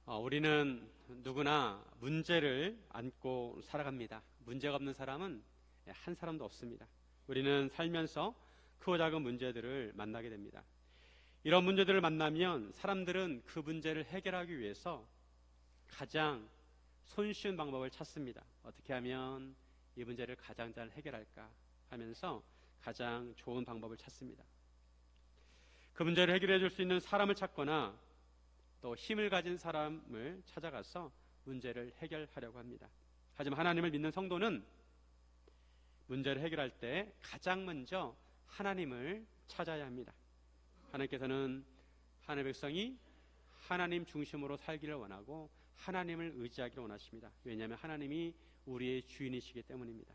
우리는 누구나 문제를 안고 살아갑니다. 문제가 없는 사람은 한 사람도 없습니다. 우리는 살면서 크고 작은 문제들을 만나게 됩니다. 이런 문제들을 만나면 사람들은 그 문제를 해결하기 위해서 가장 손쉬운 방법을 찾습니다. 어떻게 하면 이 문제를 가장 잘 해결할까 하면서 가장 좋은 방법을 찾습니다. 그 문제를 해결해 줄 수 있는 사람을 찾거나 또 힘을 가진 사람을 찾아가서 문제를 해결하려고 합니다. 하지만 하나님을 믿는 성도는 문제를 해결할 때 가장 먼저 하나님을 찾아야 합니다. 하나님께서는 하나님의 백성이 하나님 중심으로 살기를 원하고 하나님을 의지하기를 원하십니다. 왜냐하면 하나님이 우리의 주인이시기 때문입니다.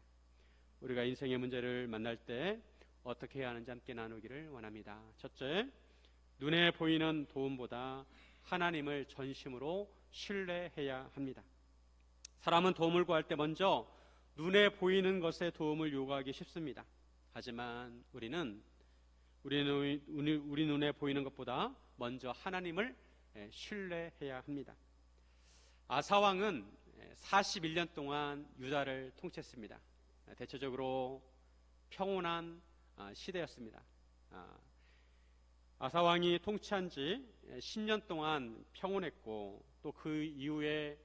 우리가 인생의 문제를 만날 때 어떻게 해야 하는지 함께 나누기를 원합니다. 첫째, 눈에 보이는 도움보다 하나님을 전심으로 신뢰해야 합니다. 사람은 도움을 구할 때 먼저 눈에 보이는 것에 도움을 요구하기 쉽습니다. 하지만 우리 눈에 보이는 것보다 먼저 하나님을 신뢰해야 합니다. 아사왕은 41년 동안 유다를 통치했습니다. 대체적으로 평온한 시대였습니다. 아사왕이 통치한 지 10년 동안 평온했고 또 그 이후에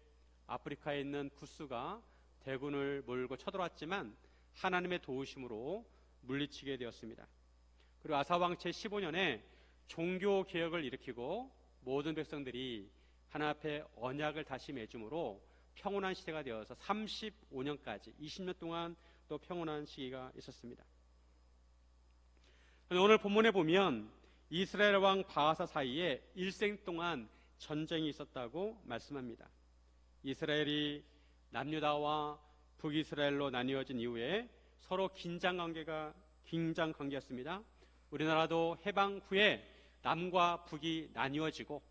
아프리카에 있는 구스가 대군을 몰고 쳐들어왔지만 하나님의 도우심으로 물리치게 되었습니다. 그리고 아사왕 제15년에 종교개혁을 일으키고 모든 백성들이 하나님 앞에 언약을 다시 맺음으로 평온한 시대가 되어서 35년까지 20년 동안 또 평온한 시기가 있었습니다. 오늘 본문에 보면 이스라엘 왕 바하사 사이에 일생 동안 전쟁이 있었다고 말씀합니다. 이스라엘이 남유다와 북이스라엘로 나뉘어진 이후에 서로 긴장 관계였습니다. 우리나라도 해방 후에 남과 북이 나뉘어지고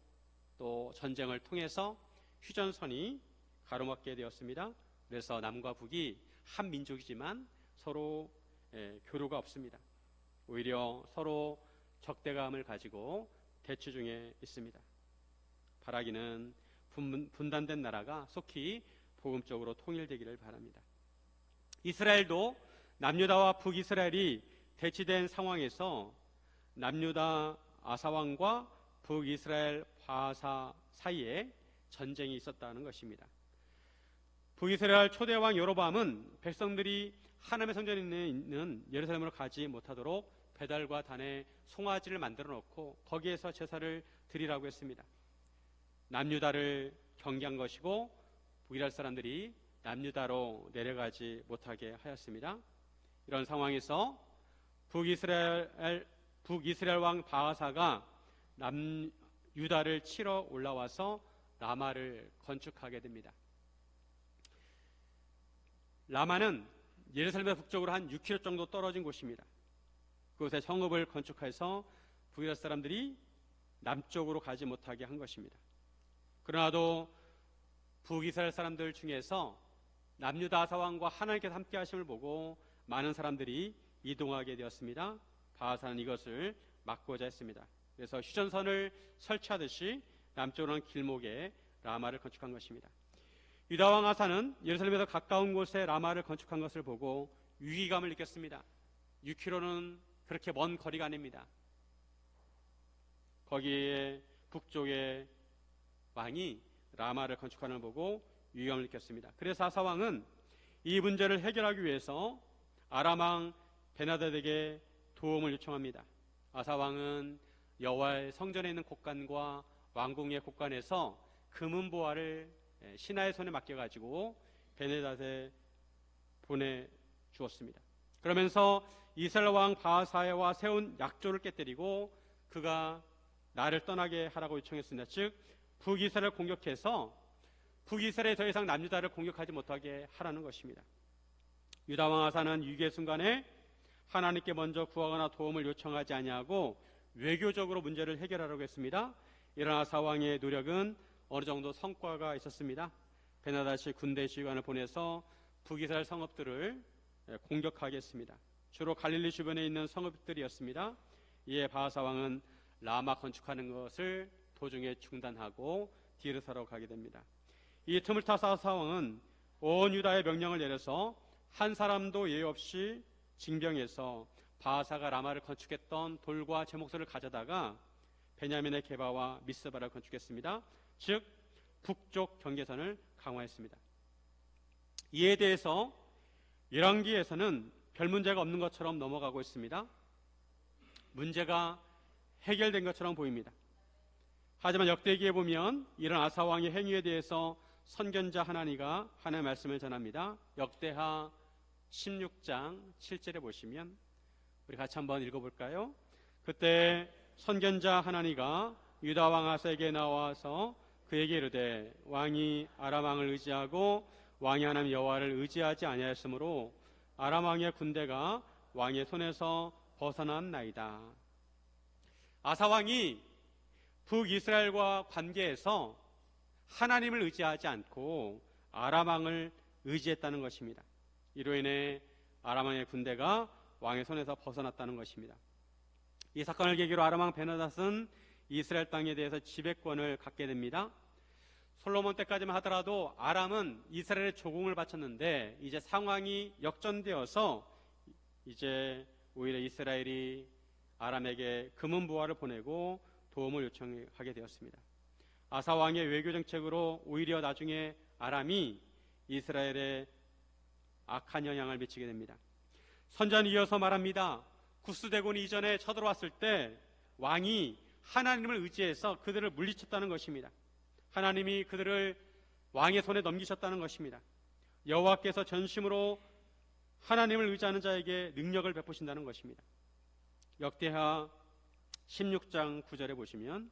또 전쟁을 통해서 휴전선이 가로막게 되었습니다. 그래서 남과 북이 한 민족이지만 서로 교류가 없습니다. 오히려 서로 적대감을 가지고 대치 중에 있습니다. 바라기는 분단된 나라가 속히 복음적으로 통일되기를 바랍니다. 이스라엘도 남유다와 북이스라엘이 대치된 상황에서 남유다 아사왕과 북이스라엘 바하사 사이에 전쟁이 있었다는 것입니다. 북이스라엘 초대왕 여로보암은 백성들이 하나님의 성전에 있는 예루살렘으로 가지 못하도록 배달과 단에 송아지를 만들어 놓고 거기에서 제사를 드리라고 했습니다. 남유다를 경계한 것이고 북이스라엘 사람들이 남유다로 내려가지 못하게 하였습니다. 이런 상황에서 북이스라엘 왕 바하사가 남유다를 치러 올라와서 라마를 건축하게 됩니다. 라마는 예루살렘 북쪽으로 한 6km 정도 떨어진 곳입니다. 그곳에 성읍을 건축해서 북이스라엘 사람들이 남쪽으로 가지 못하게 한 것입니다. 그러나도 북이스라엘 사람들 중에서 남유다 아사왕과 하나님께서 함께 하심을 보고 많은 사람들이 이동하게 되었습니다. 바하사는 이것을 막고자 했습니다. 그래서 휴전선을 설치하듯이 남쪽으로 는 길목에 라마를 건축한 것입니다. 유다 왕 아사는 예루살렘에서 가까운 곳에 라마를 건축한 것을 보고 위기감을 느꼈습니다. 6km는 그렇게 먼 거리가 아닙니다. 거기에 북쪽에 왕이 라마를 건축하는 걸 보고 위기감을 느꼈습니다. 그래서 아사 왕은 이 문제를 해결하기 위해서 아람 왕 베나닷에게 도움을 요청합니다. 아사 왕은 여호와의 성전에 있는 곳간과 왕궁의 곳간에서 금은 보화를 신하의 손에 맡겨가지고 베나닷에 보내주었습니다. 그러면서 이스라엘 왕 바하사와 세운 약조를 깨뜨리고 그가 나를 떠나게 하라고 요청했습니다. 즉 북이스라엘을 공격해서 북이스라엘이 더 이상 남유다를 공격하지 못하게 하라는 것입니다. 유다 왕 아사는 위기의 순간에 하나님께 먼저 구하거나 도움을 요청하지 아니하고 외교적으로 문제를 해결하려고 했습니다. 이런 아사 왕의 노력은 어느 정도 성과가 있었습니다. 베나닷이 군대 지휘관을 보내서 북이스라엘 성읍들을 공격하겠습니다. 주로 갈릴리 주변에 있는 성읍들이었습니다. 이에 바하사 왕은 라마 건축하는 것을 도중에 중단하고 디르사로 가게 됩니다. 이 틈을 타서 아사왕은 온 유다의 명령을 내려서 한 사람도 예외 없이 징병해서 바하사가 라마를 건축했던 돌과 제목소를 가져다가 베냐민의 게바와 미스바를 건축했습니다. 즉 북쪽 경계선을 강화했습니다. 이에 대해서 열왕기에서는 별 문제가 없는 것처럼 넘어가고 있습니다. 문제가 해결된 것처럼 보입니다. 하지만 역대기에 보면 이런 아사왕의 행위에 대해서 선견자 하나니가 하나님의 말씀을 전합니다. 역대하 16장 7절에 보시면 우리 같이 한번 읽어볼까요? 그때 선견자 하나니가 유다 왕 아사에게 나와서 그에게 이르되 왕이 아람 왕을 의지하고 왕이 하나님 여호와를 의지하지 아니하였으므로 아람 왕의 군대가 왕의 손에서 벗어났나이다. 아사 왕이 북이스라엘과 관계에서 하나님을 의지하지 않고 아람 왕을 의지했다는 것입니다. 이로 인해 아람 왕의 군대가 왕의 손에서 벗어났다는 것입니다. 이 사건을 계기로 아람 왕 베나닷은 이스라엘 땅에 대해서 지배권을 갖게 됩니다. 솔로몬 때까지만 하더라도 아람은 이스라엘에 조공을 바쳤는데 이제 상황이 역전되어서 이제 오히려 이스라엘이 아람에게 금은보화를 보내고 도움을 요청하게 되었습니다. 아사 왕의 외교 정책으로 오히려 나중에 아람이 이스라엘에 악한 영향을 미치게 됩니다. 선전 이어서 말합니다. 구스대군이 이전에 쳐들어왔을 때 왕이 하나님을 의지해서 그들을 물리쳤다는 것입니다. 하나님이 그들을 왕의 손에 넘기셨다는 것입니다. 여호와께서 전심으로 하나님을 의지하는 자에게 능력을 베푸신다는 것입니다. 역대하 16장 9절에 보시면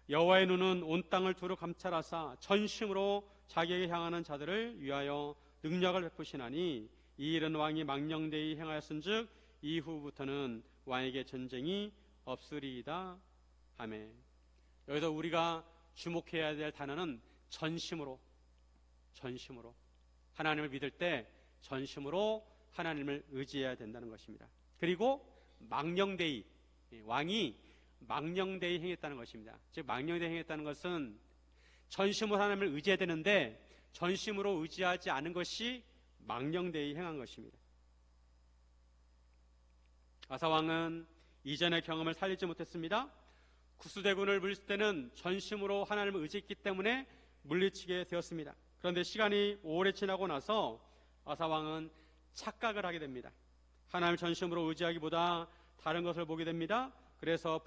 여호와의 눈은 온 땅을 두루 감찰하사 전심으로 자기에게 향하는 자들을 위하여 능력을 베푸시나니 이 일은 왕이 망령되이 행하였은즉 이후부터는 왕에게 전쟁이 없으리이다 하매. 여기서 우리가 주목해야 될 단어는 전심으로 하나님을 믿을 때 전심으로 하나님을 의지해야 된다는 것입니다. 그리고 망령되이, 왕이 망령되이 행했다는 것입니다. 즉 망령되이 행했다는 것은 전심으로 하나님을 의지해야 되는데 전심으로 의지하지 않은 것이 망령되이 행한 것입니다. 아사왕은 이전의 경험을 살리지 못했습니다. 구스대군을 물리칠 때는 전심으로 하나님을 의지했기 때문에 물리치게 되었습니다. 그런데 시간이 오래 지나고 나서 아사왕은 착각을 하게 됩니다. 하나님을 전심으로 의지하기보다 다른 것을 보게 됩니다. 그래서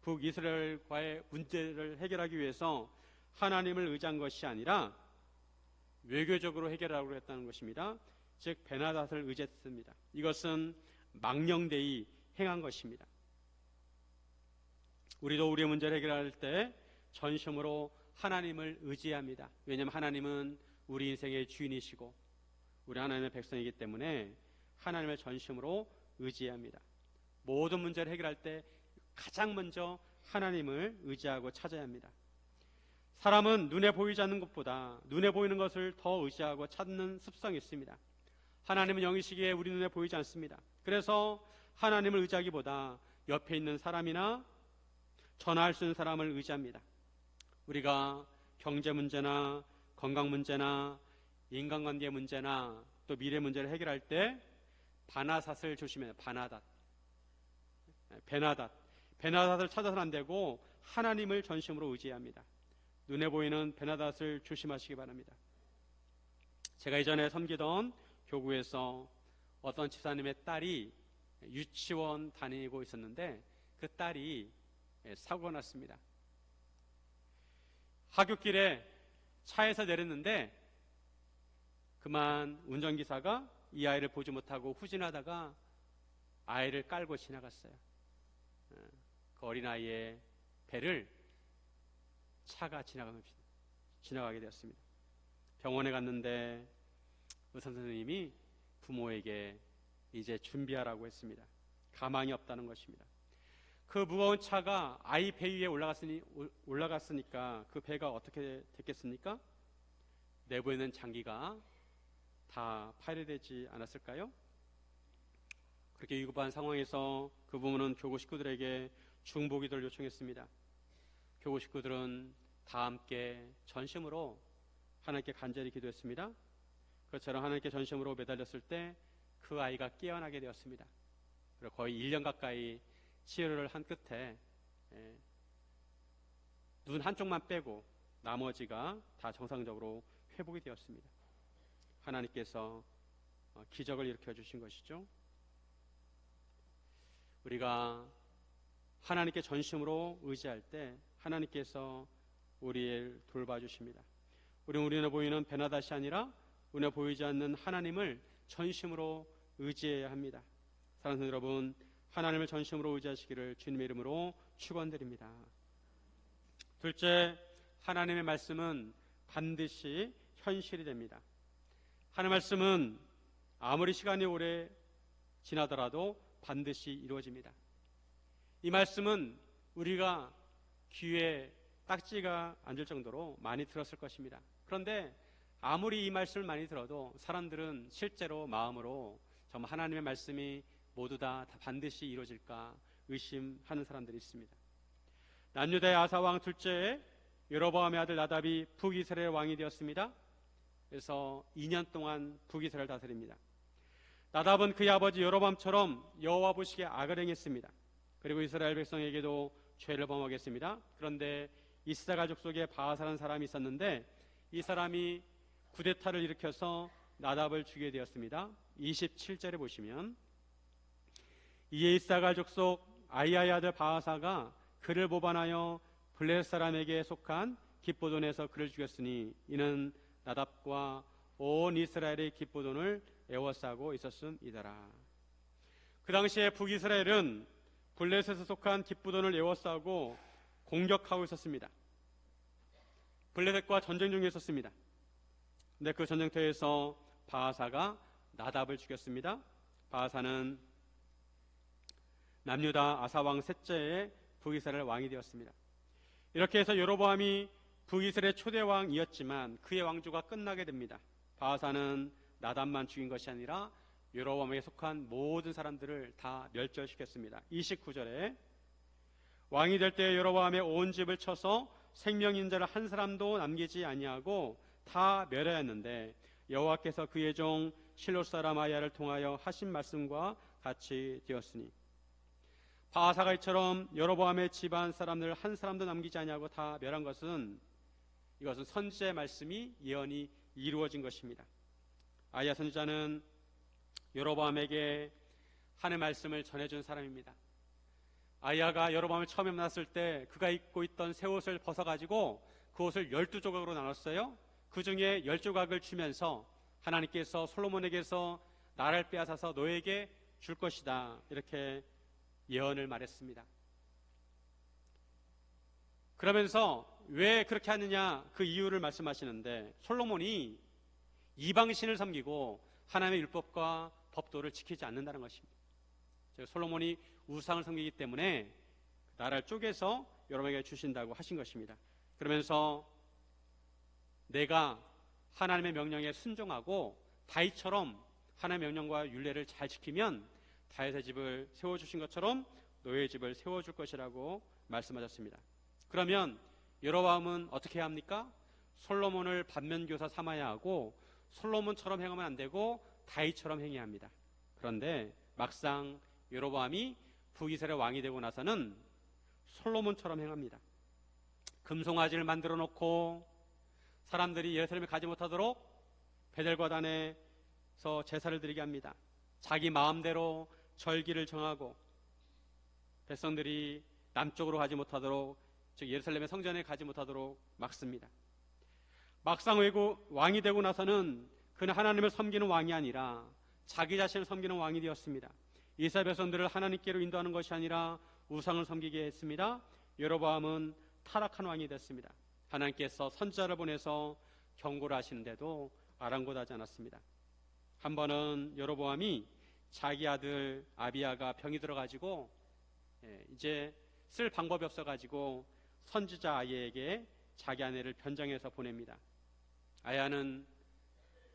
북이스라엘과의 문제를 해결하기 위해서 하나님을 의지한 것이 아니라 외교적으로 해결하려고 했다는 것입니다. 즉 베나닷을 의지했습니다. 이것은 망령되이 행한 것입니다. 우리도 우리의 문제를 해결할 때 전심으로 하나님을 의지해야 합니다. 왜냐하면 하나님은 우리 인생의 주인이시고 우리 하나님의 백성이기 때문에 하나님을 전심으로 의지해야 합니다. 모든 문제를 해결할 때 가장 먼저 하나님을 의지하고 찾아야 합니다. 사람은 눈에 보이지 않는 것보다 눈에 보이는 것을 더 의지하고 찾는 습성이 있습니다. 하나님은 영이시기에 우리 눈에 보이지 않습니다. 그래서 하나님을 의지하기보다 옆에 있는 사람이나 전화할 수 있는 사람을 의지합니다. 우리가 경제 문제나 건강 문제나 인간관계 문제나 또 미래 문제를 해결할 때 바나삿을 조심해요. 베나닷을 찾아서는 안 되고 하나님을 전심으로 의지해야 합니다. 눈에 보이는 베나닷을 조심하시기 바랍니다. 제가 이전에 섬기던 교구에서 어떤 집사님의 딸이 유치원 다니고 있었는데 그 딸이 사고가 났습니다. 하굣길에 차에서 내렸는데 그만 운전기사가 이 아이를 보지 못하고 후진하다가 아이를 깔고 지나갔어요. 그 어린아이의 배를 차가 지나가게 되었습니다. 병원에 갔는데 의사 선생님이 부모에게 이제 준비하라고 했습니다. 가망이 없다는 것입니다. 그 무거운 차가 아이 배 위에 올라갔으니까 그 배가 어떻게 됐겠습니까? 내부에 있는 장기가 다 파열되지 않았을까요? 그렇게 위급한 상황에서 그 부모는 교구 식구들에게 중보기도를 요청했습니다. 교우 식구들은 다 함께 전심으로 하나님께 간절히 기도했습니다. 그것처럼 하나님께 전심으로 매달렸을 때 그 아이가 깨어나게 되었습니다. 그리고 거의 1년 가까이 치료를 한 끝에 눈 한쪽만 빼고 나머지가 다 정상적으로 회복이 되었습니다. 하나님께서 기적을 일으켜 주신 것이죠. 우리가 하나님께 전심으로 의지할 때 하나님께서 우리를 돌봐주십니다. 우리는 눈에 보이는 베나다시 아니라 눈에 보이지 않는 하나님을 전심으로 의지해야 합니다. 사랑하는 여러분, 하나님을 전심으로 의지하시기를 주님의 이름으로 축원드립니다. 둘째, 하나님의 말씀은 반드시 현실이 됩니다. 하나님의 말씀은 아무리 시간이 오래 지나더라도 반드시 이루어집니다. 이 말씀은 우리가 귀에 딱지가 앉을 정도로 많이 들었을 것입니다. 그런데 아무리 이 말씀을 많이 들어도 사람들은 실제로 마음으로 정말 하나님의 말씀이 모두 다 반드시 이루어질까 의심하는 사람들이 있습니다. 남유다의 아사왕 둘째에 여로보암의 아들 나답이 북이스라엘 왕이 되었습니다. 그래서 2년 동안 북이스라엘을 다스립니다. 나답은 그의 아버지 여로보암처럼 여호와 보시기에 악을 행했습니다. 그리고 이스라엘 백성에게도 죄를 범하겠습니다. 그런데 이스라엘 족속에 바하사라는 사람이 있었는데 이 사람이 쿠데타를 일으켜서 나답을 죽이게 되었습니다. 27절에 보시면 이에 이스라엘 족속 아이야의 아들 바하사가 그를 모반하여 블레셋 사람에게 속한 깃보돈에서 그를 죽였으니 이는 나답과 온 이스라엘의 깃보돈을 에워싸고 있었음이더라. 그 당시에 북이스라엘은 블레셋에 속한 깃보돈을 에워싸고 공격하고 있었습니다. 블레셋과 전쟁 중에 있었습니다. 근데 그 전쟁터에서 바하사가 나답을 죽였습니다. 바하사는 남유다 아사왕 셋째의 북이스라엘 왕이 되었습니다. 이렇게 해서 여로보암이 북이스라엘 초대 왕이었지만 그의 왕조가 끝나게 됩니다. 바하사는 나답만 죽인 것이 아니라 여로보암에게 속한 모든 사람들을 다 멸절시켰습니다. 29절에 왕이 될 때 여로보암의 온 집을 쳐서 생명인 자를 한 사람도 남기지 아니하고 다 멸하였는데 여호와께서 그의 종 실로 사람 아야를 통하여 하신 말씀과 같이 되었으니 바하사가 이처럼 여로보암의 집안 사람들 한 사람도 남기지 아니하고 다 멸한 것은 이것은 선지자의 말씀이 예언이 이루어진 것입니다. 아야 선지자는 여로보암에게 하나님의 말씀을 전해준 사람입니다. 아야가 여로보암을 처음에 만났을 때 그가 입고 있던 새 옷을 벗어가지고 그 옷을 12조각으로 나눴어요. 그 중에 10조각을 주면서 하나님께서 솔로몬에게서 나라를 빼앗아서 너에게 줄 것이다 이렇게 예언을 말했습니다. 그러면서 왜 그렇게 하느냐 그 이유를 말씀하시는데 솔로몬이 이방신을 섬기고 하나님의 율법과 법도를 지키지 않는다는 것입니다. 솔로몬이 우상을 섬기기 때문에 나라를 쪼개서 여러분에게 주신다고 하신 것입니다. 그러면서 내가 하나님의 명령에 순종하고 다윗처럼 하나님의 명령과 율례를 잘 지키면 다윗의 집을 세워주신 것처럼 너의 집을 세워줄 것이라고 말씀하셨습니다. 그러면 여로보암은 어떻게 해야 합니까? 솔로몬을 반면교사 삼아야 하고 솔로몬처럼 행하면 안 되고 다윗처럼 행해야 합니다. 그런데 막상 여로보암이 북이스라엘 왕이 되고 나서는 솔로몬처럼 행합니다. 금송아지를 만들어 놓고 사람들이 예루살렘에 가지 못하도록 베델과단에서 제사를 드리게 합니다. 자기 마음대로 절기를 정하고 백성들이 남쪽으로 가지 못하도록 즉 예루살렘의 성전에 가지 못하도록 막습니다. 막상 왕이 되고 나서는 그는 하나님을 섬기는 왕이 아니라 자기 자신을 섬기는 왕이 되었습니다. 이스라엘 백성들을 하나님께로 인도하는 것이 아니라 우상을 섬기게 했습니다. 여로보암은 타락한 왕이 됐습니다. 하나님께서 선지자를 보내서 경고를 하시는데도 아랑곳하지 않았습니다. 한 번은 여로보암이 자기 아들 아비야가 병이 들어가지고 이제 쓸 방법이 없어가지고 선지자 아이에게 자기 아내를 변장해서 보냅니다. 아야는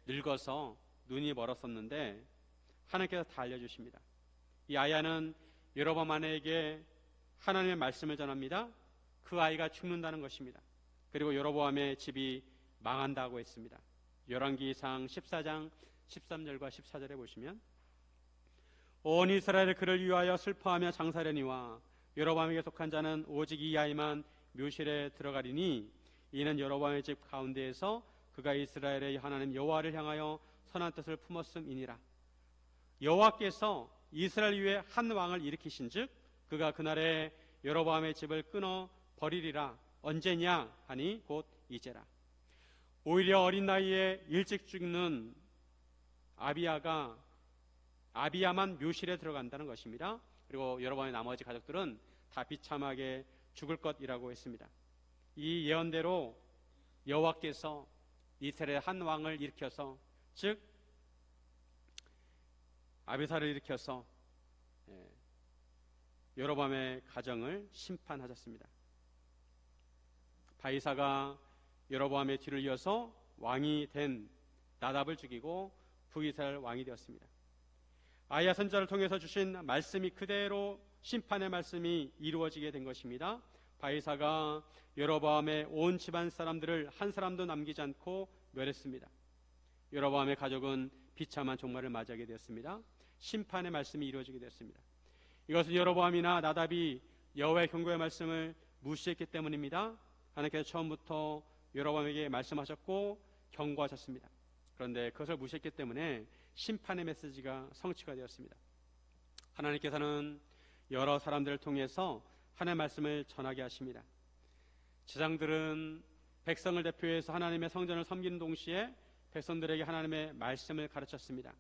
늙어서 눈이 멀었었는데 하나님께서 다 알려주십니다. 이 아야는 여로보암 아내에게 하나님의 말씀을 전합니다. 그 아이가 죽는다는 것입니다. 그리고 여로보암의 집이 망한다고 했습니다. 열왕기상 14장 13절과 14절에 보시면 온 이스라엘이 그를 위하여 슬퍼하며 장사하려니와 여로보암에게 속한 자는 오직 이 아이만 묘실에 들어가리니 이는 여로보암의 집 가운데에서 그가 이스라엘의 하나님 여호와를 향하여 선한 뜻을 품었음이니라. 여호와께서 이스라엘 위에 한 왕을 일으키신즉 그가 그날에 여로보암의 집을 끊어 버리리라. 언제냐 하니 곧 이제라. 오히려 어린 나이에 일찍 죽는 아비야만 묘실에 들어간다는 것입니다. 그리고 여로보암의 나머지 가족들은 다 비참하게 죽을 것이라고 했습니다. 이 예언대로 여호와께서 이스라엘 한 왕을 일으켜서, 즉 아비사를 일으켜서 여로보암의 가정을 심판하셨습니다. 바이사가 여로보암의 뒤를 이어서 왕이 된 나답을 죽이고 북이스라엘 왕이 되었습니다. 아이야 선지자를 통해서 주신 말씀이 그대로 심판의 말씀이 이루어지게 된 것입니다. 바이사가 여로보암의 온 집안 사람들을 한 사람도 남기지 않고 멸했습니다. 여로보암의 가족은 비참한 종말을 맞이하게 되었습니다. 심판의 말씀이 이루어지게 되었습니다. 이것은 여로보암이나 나답이 여호와의 경고의 말씀을 무시했기 때문입니다. 하나님께서 처음부터 여로보암에게 말씀하셨고 경고하셨습니다. 그런데 그것을 무시했기 때문에 심판의 메시지가 성취가 되었습니다. 하나님께서는 여러 사람들을 통해서 하나님의 말씀을 전하게 하십니다. 제사장들은 백성을 대표해서 하나님의 성전을 섬기는 동시에 백성들에게 하나님의 말씀을 가르쳤습니다.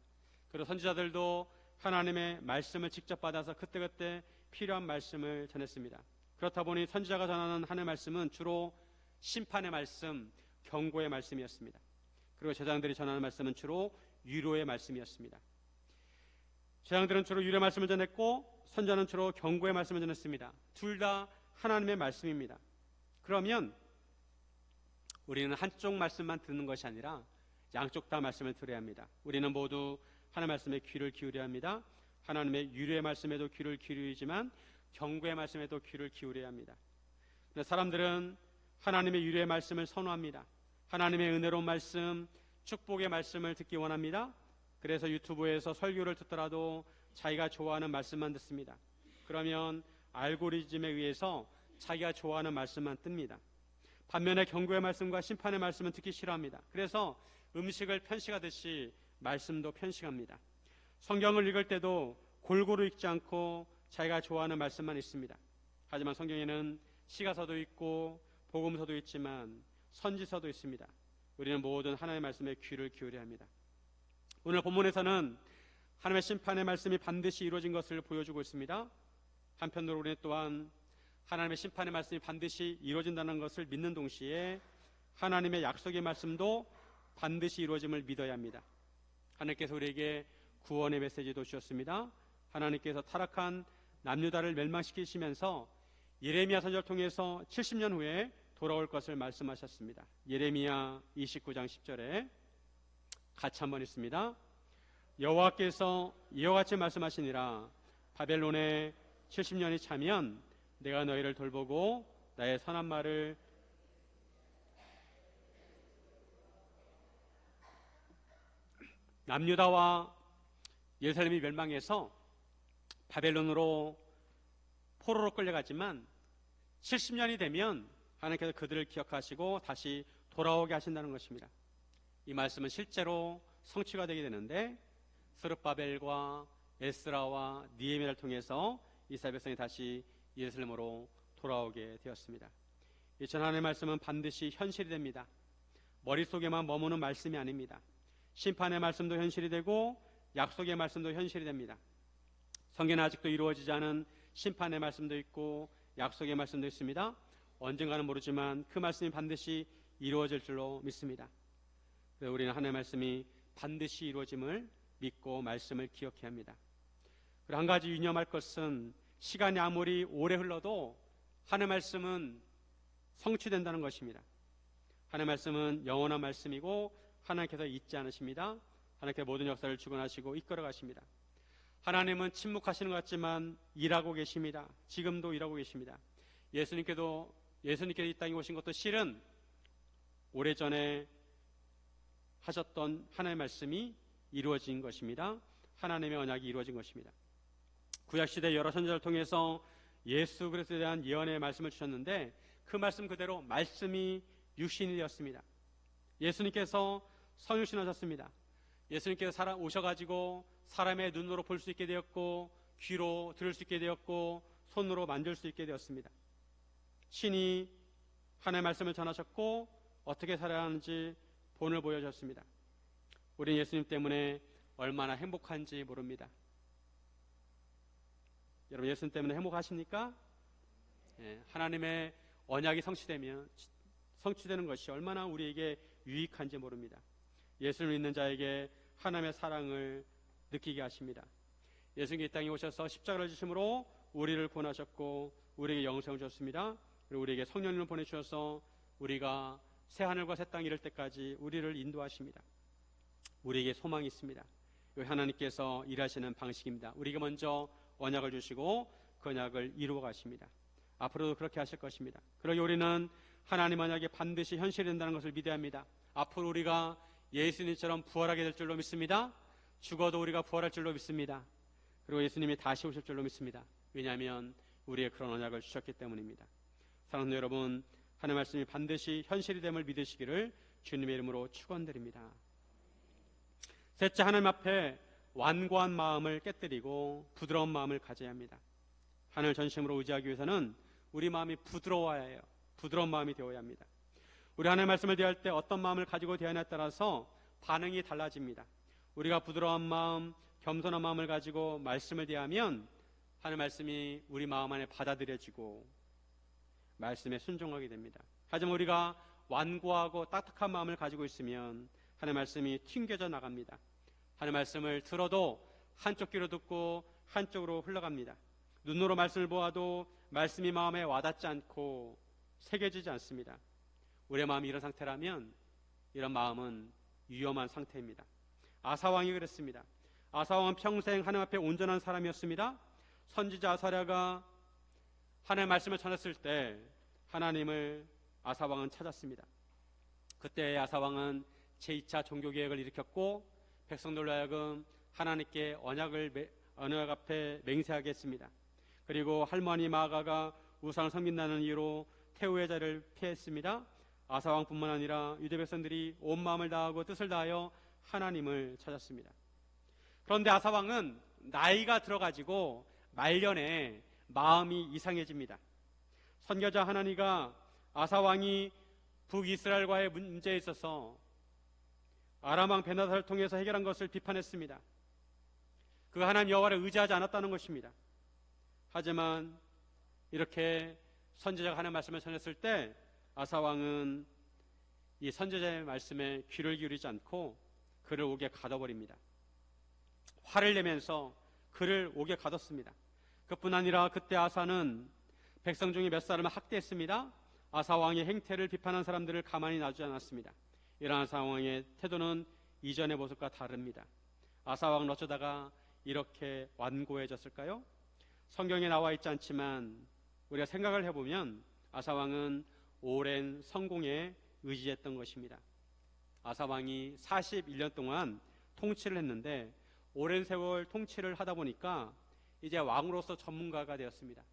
그리고 선지자들도 하나님의 말씀을 직접 받아서 그때그때 필요한 말씀을 전했습니다. 그렇다 보니 선지자가 전하는 하나님의 말씀은 주로 심판의 말씀, 경고의 말씀이었습니다. 그리고 제사장들이 전하는 말씀은 주로 위로의 말씀이었습니다. 제사장들은 주로 위로의 말씀을 전했고 선지자는 주로 경고의 말씀을 전했습니다. 둘 다 하나님의 말씀입니다. 그러면 우리는 한쪽 말씀만 듣는 것이 아니라 양쪽 다 말씀을 들어야 합니다. 우리는 모두 하나님의 말씀에 귀를 기울여야 합니다. 하나님의 위로의 말씀에도 귀를 기울이지만 경고의 말씀에도 귀를 기울여야 합니다. 사람들은 하나님의 위로의 말씀을 선호합니다. 하나님의 은혜로운 말씀, 축복의 말씀을 듣기 원합니다. 그래서 유튜브에서 설교를 듣더라도 자기가 좋아하는 말씀만 듣습니다. 그러면 알고리즘에 의해서 자기가 좋아하는 말씀만 뜹니다. 반면에 경고의 말씀과 심판의 말씀은 듣기 싫어합니다. 그래서 음식을 편식하듯이 말씀도 편식합니다. 성경을 읽을 때도 골고루 읽지 않고 자기가 좋아하는 말씀만 읽습니다. 하지만 성경에는 시가서도 있고 복음서도 있지만 선지서도 있습니다. 우리는 모든 하나님의 말씀에 귀를 기울여야 합니다. 오늘 본문에서는 하나님의 심판의 말씀이 반드시 이루어진 것을 보여주고 있습니다. 한편으로 우리는 또한 하나님의 심판의 말씀이 반드시 이루어진다는 것을 믿는 동시에 하나님의 약속의 말씀도 반드시 이루어짐을 믿어야 합니다. 하나님께서 우리에게 구원의 메시지도 주셨습니다. 하나님께서 타락한 남유다를 멸망시키시면서 예레미야 선지자를 통해서 70년 후에 돌아올 것을 말씀하셨습니다. 예레미야 29장 10절에 같이 한번 읽습니다. 여호와께서 이와 같이 말씀하시니라. 바벨론에 70년이 차면 내가 너희를 돌보고 나의 선한 말을 남유다와 예루살렘이 멸망해서 바벨론으로 포로로 끌려가지만 70년이 되면 하나님께서 그들을 기억하시고 다시 돌아오게 하신다는 것입니다. 이 말씀은 실제로 성취가 되게 되는데 스룹바벨과 에스라와 느헤미야를 통해서 이스라엘 백성이 다시 예루살렘으로 돌아오게 되었습니다. 이 하나님의 말씀은 반드시 현실이 됩니다. 머릿속에만 머무는 말씀이 아닙니다. 심판의 말씀도 현실이 되고 약속의 말씀도 현실이 됩니다. 성경에 아직도 이루어지지 않은 심판의 말씀도 있고 약속의 말씀도 있습니다. 언젠가는 모르지만 그 말씀이 반드시 이루어질 줄로 믿습니다. 그래서 우리는 하나님의 말씀이 반드시 이루어짐을 믿고 말씀을 기억해야 합니다. 그리고 한 가지 유념할 것은 시간이 아무리 오래 흘러도 하나님의 말씀은 성취된다는 것입니다. 하나님의 말씀은 영원한 말씀이고 하나님께서 잊지 않으십니다. 하나님께서 모든 역사를 주관하시고 이끌어 가십니다. 하나님은 침묵하시는 것 같지만 일하고 계십니다. 지금도 일하고 계십니다. 예수님께도 예수님께서 이 땅에 오신 것도 실은 오래전에 하셨던 하나님의 말씀이 이루어진 것입니다. 하나님의 언약이 이루어진 것입니다. 구약시대 여러 선지자를 통해서 예수 그리스도에 대한 예언의 말씀을 주셨는데 그 말씀 그대로 말씀이 육신이 되었습니다. 예수님께서 성육신하셨습니다. 예수님께서 오셔가지고 사람의 눈으로 볼 수 있게 되었고, 귀로 들을 수 있게 되었고, 손으로 만질 수 있게 되었습니다. 신이 하나님의 말씀을 전하셨고 어떻게 살아야 하는지 본을 보여줬습니다. 우리는 예수님 때문에 얼마나 행복한지 모릅니다. 여러분, 예수님 때문에 행복하십니까? 하나님의 언약이 성취되는 것이 얼마나 우리에게 유익한지 모릅니다. 예수를 믿는 자에게 하나님의 사랑을 느끼게 하십니다. 예수님이 이 땅에 오셔서 십자가를 지심으로 우리를 구원하셨고 우리에게 영생을 주셨습니다. 그리고 우리에게 성령님을 보내주셔서 우리가 새 하늘과 새 땅 이를 때까지 우리를 인도하십니다. 우리에게 소망이 있습니다. 하나님께서 일하시는 방식입니다. 우리에게 먼저 언약을 주시고 그 언약을 이루어 가십니다. 앞으로도 그렇게 하실 것입니다. 그러기 우리는 하나님 언약이 반드시 현실이 된다는 것을 믿어야 합니다. 앞으로 우리가 예수님처럼 부활하게 될 줄로 믿습니다. 죽어도 우리가 부활할 줄로 믿습니다. 그리고 예수님이 다시 오실 줄로 믿습니다. 왜냐하면 우리의 그런 언약을 주셨기 때문입니다. 사랑하는 여러분, 하나님의 말씀이 반드시 현실이 됨을 믿으시기를 주님의 이름으로 축원드립니다. 셋째, 하나님 앞에 완고한 마음을 깨뜨리고 부드러운 마음을 가져야 합니다. 하늘 전심으로 의지하기 위해서는 우리 마음이 부드러워야 해요. 부드러운 마음이 되어야 합니다. 우리 하나님의 말씀을 대할 때 어떤 마음을 가지고 대하냐에 따라서 반응이 달라집니다. 우리가 부드러운 마음, 겸손한 마음을 가지고 말씀을 대하면 하나님의 말씀이 우리 마음 안에 받아들여지고 말씀에 순종하게 됩니다. 하지만 우리가 완고하고 딱딱한 마음을 가지고 있으면 하나님의 말씀이 튕겨져 나갑니다. 하나님의 말씀을 들어도 한쪽 귀로 듣고 한쪽으로 흘러갑니다. 눈으로 말씀을 보아도 말씀이 마음에 와닿지 않고 새겨지지 않습니다. 우리의 마음이 이런 상태라면 이런 마음은 위험한 상태입니다. 아사왕이 그랬습니다. 아사왕은 평생 하나님 앞에 온전한 사람이었습니다. 선지자 아사랴가 하나님의 말씀을 전했을 때 하나님을 아사왕은 찾았습니다. 그때 아사왕은 제2차 종교개혁을 일으켰고 백성들로 하여금 하나님께 언약 앞에 맹세하게 했습니다. 그리고 할머니 마아가가 우상을 섬긴다는 이유로 태후의 자리를 피했습니다. 아사왕뿐만 아니라 유대 백성들이 온 마음을 다하고 뜻을 다하여 하나님을 찾았습니다. 그런데 아사왕은 나이가 들어가지고 말년에 마음이 이상해집니다. 선교자 하나니가 아사왕이 북이스라엘과의 문제에 있어서 아람왕 베나다를 통해서 해결한 것을 비판했습니다. 그 하나님 여호와를 의지하지 않았다는 것입니다. 하지만 이렇게 선지자가 하나님의 말씀을 전했을 때 아사왕은 이 선지자의 말씀에 귀를 기울이지 않고 그를 옥에 가둬버립니다. 화를 내면서 그를 옥에 가뒀습니다. 그뿐 아니라 그때 아사는 백성 중에 몇 사람을 학대했습니다. 아사왕의 행태를 비판한 사람들을 가만히 놔두지 않았습니다. 이러한 아사왕의 태도는 이전의 모습과 다릅니다. 아사왕은 어쩌다가 이렇게 완고해졌을까요? 성경에 나와 있지 않지만 우리가 생각을 해보면 아사왕은 오랜 성공에 의지했던 것입니다. 아사왕이 41년 동안 통치를 했는데 오랜 세월 통치를 하다 보니까 이제 왕으로서 전문가가 되었습니다.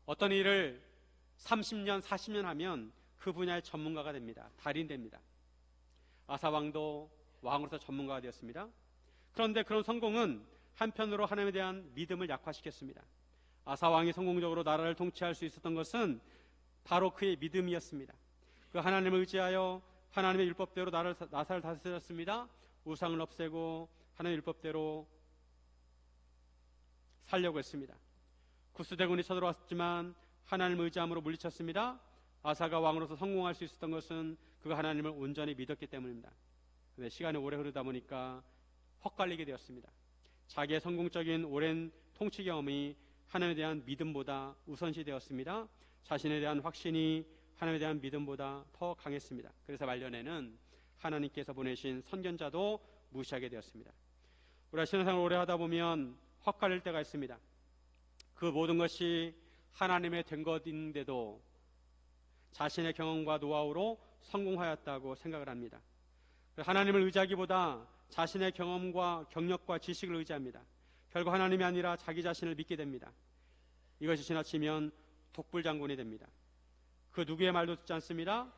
어떤 일을 30년, 40년 하면 그 분야의 전문가가 됩니다. 달인됩니다. 아사왕도 왕으로서 전문가가 되었습니다. 그런데 그런 성공은 한편으로 하나님에 대한 믿음을 약화시켰습니다. 아사왕이 성공적으로 나라를 통치할 수 있었던 것은 바로 그의 믿음이었습니다. 그 하나님을 의지하여 하나님의 율법대로 나사를 다스렸습니다. 우상을 없애고 하나님의 율법대로 살려고 했습니다. 구스대군이 쳐들어왔지만 하나님을 의지함으로 물리쳤습니다. 아사가 왕으로서 성공할 수 있었던 것은 그 하나님을 온전히 믿었기 때문입니다. 그런데 시간이 오래 흐르다 보니까 헛갈리게 되었습니다. 자기의 성공적인 오랜 통치 경험이 하나님에 대한 믿음보다 우선시 되었습니다. 자신에 대한 확신이 하나님에 대한 믿음보다 더 강했습니다. 그래서 말년에는 하나님께서 보내신 선견자도 무시하게 되었습니다. 우리가 신앙생활을 오래 하다 보면 헛갈릴 때가 있습니다. 그 모든 것이 하나님의 된 것인데도 자신의 경험과 노하우로 성공하였다고 생각을 합니다. 하나님을 의지하기보다 자신의 경험과 경력과 지식을 의지합니다. 결국 하나님이 아니라 자기 자신을 믿게 됩니다. 이것이 지나치면 독불장군이 됩니다. 그 누구의 말도 듣지 않습니다.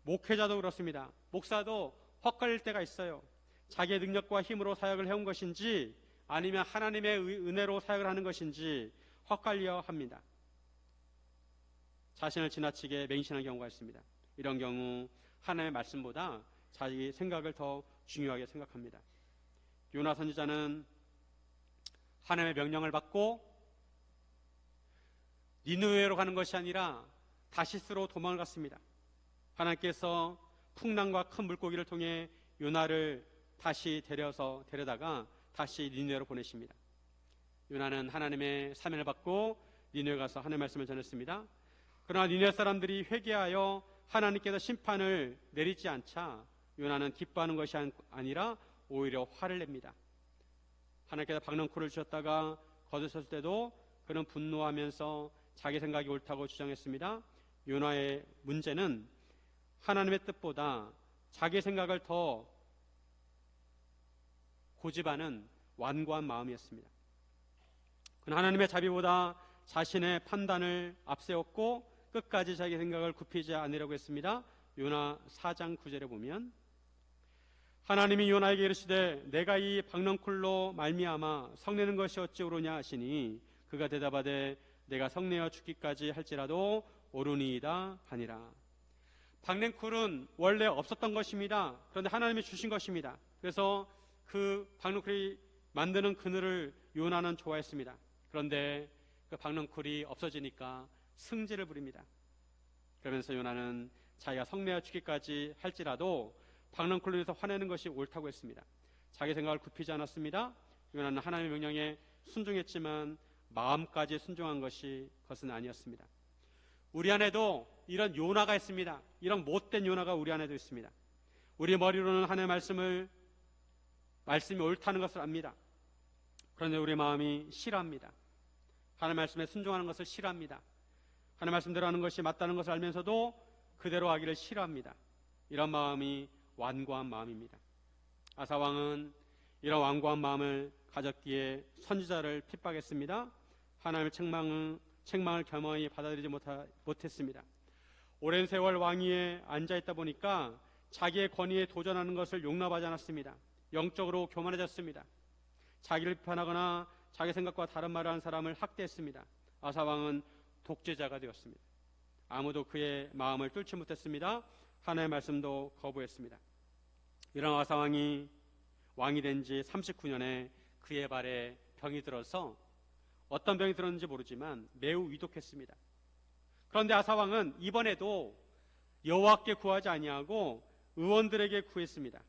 목회자도 그렇습니다. 목사도 헛갈릴 때가 있어요. 자기의 능력과 힘으로 사역을 해온 것인지 아니면 하나님의 은혜로 사역을 하는 것인지 헛갈려 합니다. 자신을 지나치게 맹신한 경우가 있습니다. 이런 경우 하나님의 말씀보다 자기 생각을 더 중요하게 생각합니다. 요나 선지자는 하나님의 명령을 받고 니느웨로 가는 것이 아니라 다시스로 도망을 갔습니다. 하나님께서 풍랑과 큰 물고기를 통해 요나를 다시 데려다가 다시 니느웨로 보내십니다. 요나는 하나님의 사명을 받고 니느웨에 가서 하나님의 말씀을 전했습니다. 그러나 니느웨 사람들이 회개하여 하나님께서 심판을 내리지 않자 요나는 기뻐하는 것이 아니라 오히려 화를 냅니다. 하나님께서 박넝쿨을 주셨다가 거두셨을 때도 그는 분노하면서 자기 생각이 옳다고 주장했습니다. 요나의 문제는 하나님의 뜻보다 자기 생각을 더 고집하는 완고한 마음이었습니다. 그는 하나님의 자비보다 자신의 판단을 앞세웠고 끝까지 자기 생각을 굽히지 않으려고 했습니다. 요나 4장 9절에 보면 하나님이 요나에게 이르시되 내가 이 박넝쿨로 말미암아 성내는 것이 어찌 옳으냐 하시니 그가 대답하되 내가 성내어 죽기까지 할지라도 옳으니이다 하니라. 박냉쿨은 원래 없었던 것입니다. 그런데 하나님이 주신 것입니다. 그래서 그 박냉쿨이 만드는 그늘을 요나는 좋아했습니다. 그런데 그 박넝쿨이 없어지니까 승질을 부립니다. 그러면서 요나는 자기가 성내어 죽기까지 할지라도 박넝쿨로 인해서 화내는 것이 옳다고 했습니다. 자기 생각을 굽히지 않았습니다. 요나는 하나님의 명령에 순종했지만 마음까지 순종한 것이 그것은 아니었습니다. 우리 안에도 이런 요나가 있습니다. 이런 못된 요나가 우리 안에도 있습니다. 우리 머리로는 하나님의 말씀이 옳다는 것을 압니다. 그런데 우리 마음이 싫어합니다. 하나님의 말씀에 순종하는 것을 싫어합니다. 하나님의 말씀대로 하는 것이 맞다는 것을 알면서도 그대로 하기를 싫어합니다. 이런 마음이 완고한 마음입니다. 아사왕은 이런 완고한 마음을 가졌기에 선지자를 핍박했습니다. 하나님의 책망을 겸허히 받아들이지 못했습니다. 오랜 세월 왕위에 앉아있다 보니까 자기의 권위에 도전하는 것을 용납하지 않았습니다. 영적으로 교만해졌습니다. 자기를 비판하거나 자기 생각과 다른 말을 하는 사람을 학대했습니다. 아사왕은 독재자가 되었습니다. 아무도 그의 마음을 뚫지 못했습니다. 하나님의 말씀도 거부했습니다. 이런 아사왕이 왕이 된 지 39년에 그의 발에 병이 들어서 어떤 병이 들었는지 모르지만 매우 위독했습니다. 그런데 아사왕은 이번에도 여호와께 구하지 아니하고 의원들에게 구했습니다.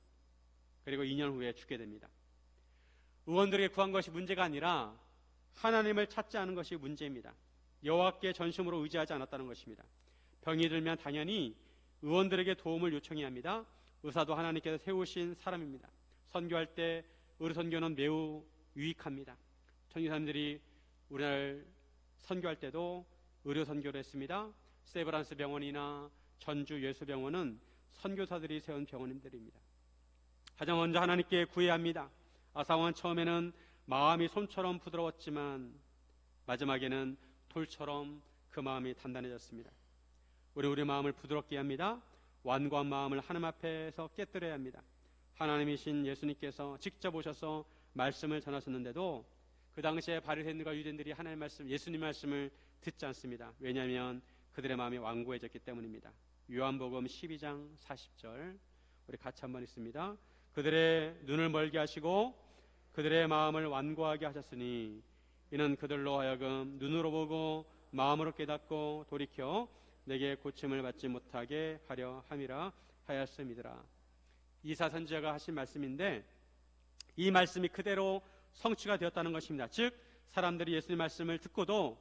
그리고 2년 후에 죽게 됩니다. 의원들에게 구한 것이 문제가 아니라 하나님을 찾지 않은 것이 문제입니다. 여호와께 전심으로 의지하지 않았다는 것입니다. 병이 들면 당연히 의원들에게 도움을 요청해야 합니다. 의사도 하나님께서 세우신 사람입니다. 선교할 때 의료 선교는 매우 유익합니다. 천주사님들이 우리나라 선교할 때도 의료 선교를 했습니다. 세브란스 병원이나 전주 예수병원은 선교사들이 세운 병원들입니다. 가장 먼저 하나님께 구해야 합니다. 아사왕은 처음에는 마음이 솜처럼 부드러웠지만 마지막에는 돌처럼 그 마음이 단단해졌습니다. 우리 마음을 부드럽게 합니다. 완고한 마음을 하나님 앞에서 깨뜨려야 합니다. 하나님이신 예수님께서 직접 오셔서 말씀을 전하셨는데도 그 당시에 바리새인들과 유대인들이 하나님의 말씀, 예수님 말씀을 듣지 않습니다. 왜냐하면 그들의 마음이 완고해졌기 때문입니다. 요한복음 12장 40절 우리 같이 한번 읽습니다. 그들의 눈을 멀게 하시고 그들의 마음을 완고하게 하셨으니 이는 그들로 하여금 눈으로 보고 마음으로 깨닫고 돌이켜 내게 고침을 받지 못하게 하려 함이라 하였음이더라. 이사 선지자가 하신 말씀인데 이 말씀이 그대로 성취가 되었다는 것입니다. 즉 사람들이 예수님 말씀을 듣고도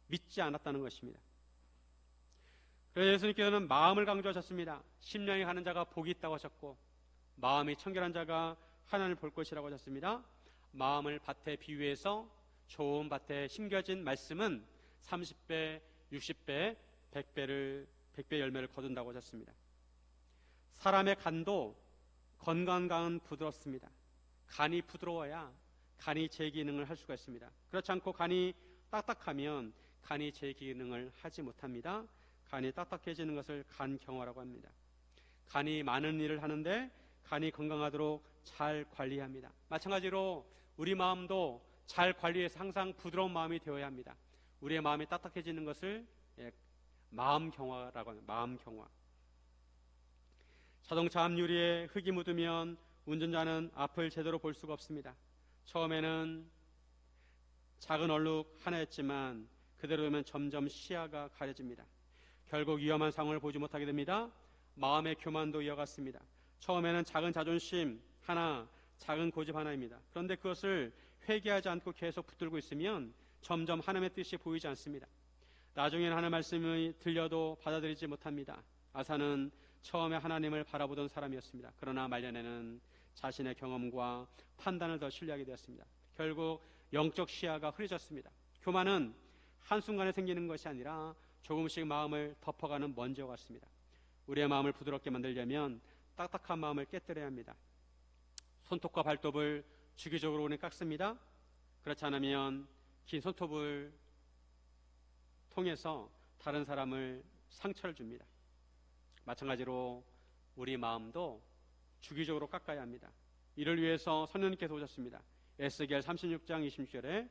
믿지 않았다는 것입니다. 그래서 예수님께서는 마음을 강조하셨습니다. 심령이 가는 자가 복이 있다고 하셨고 마음이 청결한 자가 하나님을 볼 것이라고 하셨습니다. 마음을 밭에 비유해서 좋은 밭에 심겨진 말씀은 30배, 60배, 100배 열매를 거둔다고 하셨습니다. 사람의 간도 건강은 부드럽습니다. 간이 부드러워야 간이 제 기능을 할 수가 있습니다. 그렇지 않고 간이 딱딱하면 간이 제 기능을 하지 못합니다. 간이 딱딱해지는 것을 간경화라고 합니다. 간이 많은 일을 하는데 간이 건강하도록 잘 관리합니다. 마찬가지로 우리 마음도 잘 관리해서 항상 부드러운 마음이 되어야 합니다. 우리의 마음이 딱딱해지는 것을 마음경화라고 합니다. 마음경화. 자동차 앞유리에 흙이 묻으면 운전자는 앞을 제대로 볼 수가 없습니다. 처음에는 작은 얼룩 하나였지만 그대로 되면 점점 시야가 가려집니다. 결국 위험한 상황을 보지 못하게 됩니다. 마음의 교만도 이어갔습니다. 처음에는 작은 자존심 하나, 작은 고집 하나입니다. 그런데 그것을 회개하지 않고 계속 붙들고 있으면 점점 하나님의 뜻이 보이지 않습니다. 나중에는 하나님의 말씀이 들려도 받아들이지 못합니다. 아사는 처음에 하나님을 바라보던 사람이었습니다. 그러나 말년에는 자신의 경험과 판단을 더 신뢰하게 되었습니다. 결국 영적 시야가 흐려졌습니다. 교만은 한순간에 생기는 것이 아니라 조금씩 마음을 덮어가는 먼지와 같습니다. 우리의 마음을 부드럽게 만들려면 딱딱한 마음을 깨뜨려야 합니다. 손톱과 발톱을 주기적으로 우리는 깎습니다. 그렇지 않으면 긴 손톱을 통해서 다른 사람을 상처를 줍니다. 마찬가지로 우리 마음도 주기적으로 깎아야 합니다. 이를 위해서 성령님께서 오셨습니다. 에스겔 36장 20절에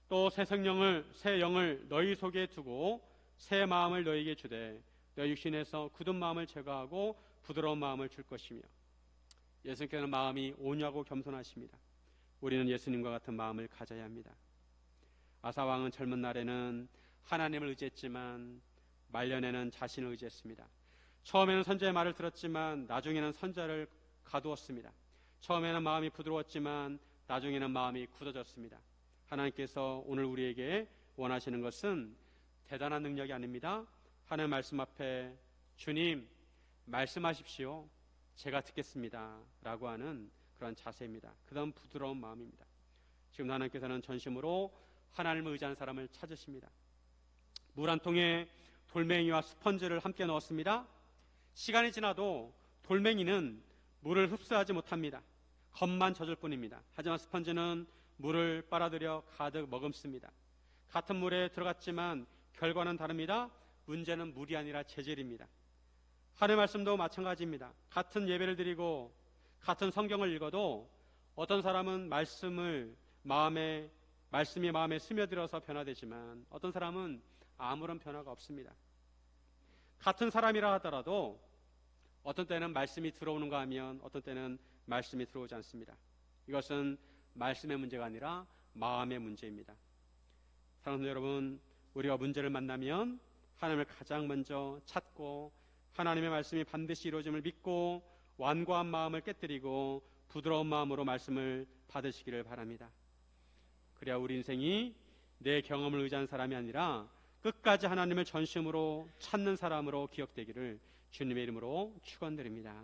또 새 영을 너희 속에 두고 새 마음을 너희에게 주되 너희 육신에서 굳은 마음을 제거하고 부드러운 마음을 줄 것이며. 예수님께서는 마음이 온유하고 겸손하십니다. 우리는 예수님과 같은 마음을 가져야 합니다. 아사왕은 젊은 날에는 하나님을 의지했지만 말년에는 자신을 의지했습니다. 처음에는 선지자의 말을 들었지만 나중에는 선지자를 가두었습니다. 처음에는 마음이 부드러웠지만 나중에는 마음이 굳어졌습니다. 하나님께서 오늘 우리에게 원하시는 것은 대단한 능력이 아닙니다. 하나님 말씀 앞에 주님 말씀하십시오. 제가 듣겠습니다. 라고 하는 그런 자세입니다. 그 다음 부드러운 마음입니다. 지금 하나님께서는 전심으로 하나님을 의지하는 사람을 찾으십니다. 물 한 통에 돌멩이와 스펀지를 함께 넣었습니다. 시간이 지나도 돌멩이는 물을 흡수하지 못합니다. 겉만 젖을 뿐입니다. 하지만 스펀지는 물을 빨아들여 가득 머금습니다. 같은 물에 들어갔지만 결과는 다릅니다. 문제는 물이 아니라 재질입니다. 하나님의 말씀도 마찬가지입니다. 같은 예배를 드리고 같은 성경을 읽어도 어떤 사람은 말씀이 마음에 스며들어서 변화되지만 어떤 사람은 아무런 변화가 없습니다. 같은 사람이라 하더라도 어떤 때는 말씀이 들어오는가 하면 어떤 때는 말씀이 들어오지 않습니다. 이것은 말씀의 문제가 아니라 마음의 문제입니다. 사랑하는 여러분, 우리가 문제를 만나면 하나님을 가장 먼저 찾고 하나님의 말씀이 반드시 이루어짐을 믿고 완고한 마음을 깨뜨리고 부드러운 마음으로 말씀을 받으시기를 바랍니다. 그래야 우리 인생이 내 경험을 의지한 사람이 아니라 끝까지 하나님을 전심으로 찾는 사람으로 기억되기를 주님의 이름으로 축원드립니다.